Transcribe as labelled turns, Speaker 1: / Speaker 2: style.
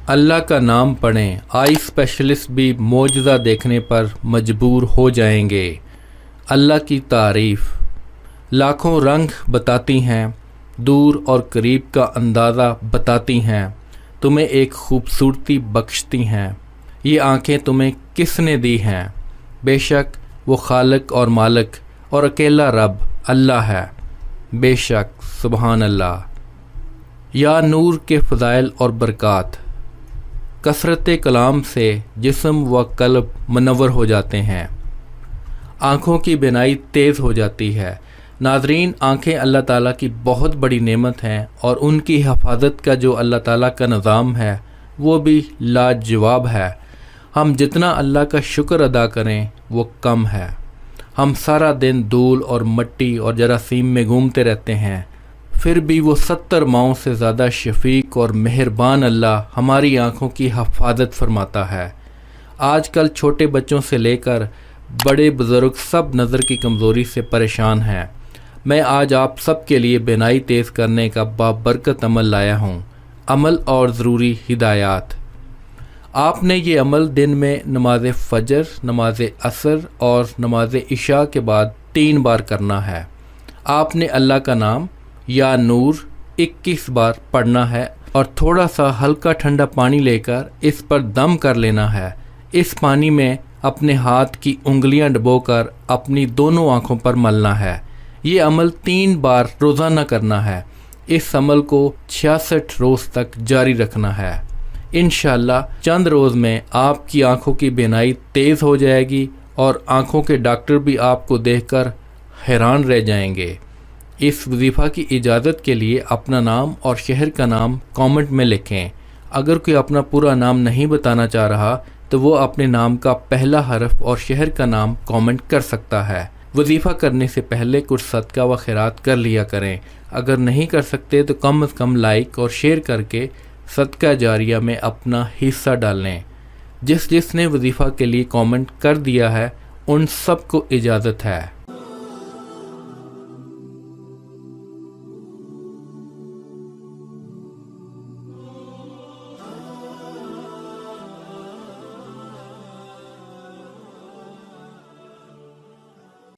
Speaker 1: اللہ کا نام پڑھیں، آئی اسپیشلسٹ بھی معجزہ دیکھنے پر مجبور ہو جائیں گے۔ اللہ کی تعریف لاکھوں رنگ بتاتی ہیں، دور اور قریب کا اندازہ بتاتی ہیں، تمہیں ایک خوبصورتی بخشتی ہیں۔ یہ آنکھیں تمہیں کس نے دی ہیں؟ بے شک وہ خالق اور مالک اور اکیلا رب اللہ ہے۔ بے شک سبحان اللہ۔ یا نور کے فضائل اور برکات، کثرت کلام سے جسم و قلب منور ہو جاتے ہیں، آنکھوں کی بینائی تیز ہو جاتی ہے۔ ناظرین، آنکھیں اللہ تعالیٰ کی بہت بڑی نعمت ہیں، اور ان کی حفاظت کا جو اللہ تعالیٰ کا نظام ہے وہ بھی لاجواب ہے۔ ہم جتنا اللہ کا شکر ادا کریں وہ کم ہے۔ ہم سارا دن دھول اور مٹی اور جراثیم میں گھومتے رہتے ہیں، پھر بھی وہ 70 ماؤں سے زیادہ شفیق اور مہربان اللہ ہماری آنکھوں کی حفاظت فرماتا ہے۔ آج کل چھوٹے بچوں سے لے کر بڑے بزرگ سب نظر کی کمزوری سے پریشان ہیں۔ میں آج آپ سب کے لیے بینائی تیز کرنے کا بابرکت عمل لایا ہوں۔ عمل اور ضروری ہدایات۔ آپ نے یہ عمل دن میں نماز فجر، نماز عصر اور نماز عشاء کے بعد 3 بار کرنا ہے۔ آپ نے اللہ کا نام یا نور 21 بار پڑھنا ہے، اور تھوڑا سا ہلکا ٹھنڈا پانی لے کر اس پر دم کر لینا ہے۔ اس پانی میں اپنے ہاتھ کی انگلیاں ڈبو کر اپنی دونوں آنکھوں پر ملنا ہے۔ یہ عمل 3 بار روزانہ کرنا ہے۔ اس عمل کو 66 روز تک جاری رکھنا ہے۔ انشاءاللہ چند روز میں آپ کی آنکھوں کی بینائی تیز ہو جائے گی، اور آنکھوں کے ڈاکٹر بھی آپ کو دیکھ کر حیران رہ جائیں گے۔ اس وظیفہ کی اجازت کے لیے اپنا نام اور شہر کا نام کامنٹ میں لکھیں۔ اگر کوئی اپنا پورا نام نہیں بتانا چاہ رہا تو وہ اپنے نام کا پہلا حرف اور شہر کا نام کامنٹ کر سکتا ہے۔ وظیفہ کرنے سے پہلے کچھ صدقہ و خیرات کر لیا کریں۔ اگر نہیں کر سکتے تو کم از کم لائک اور شیئر کر کے صدقہ جاریہ میں اپنا حصہ ڈالیں۔ جس نے وظیفہ کے لیے کامنٹ کر دیا ہے ان سب کو اجازت ہے۔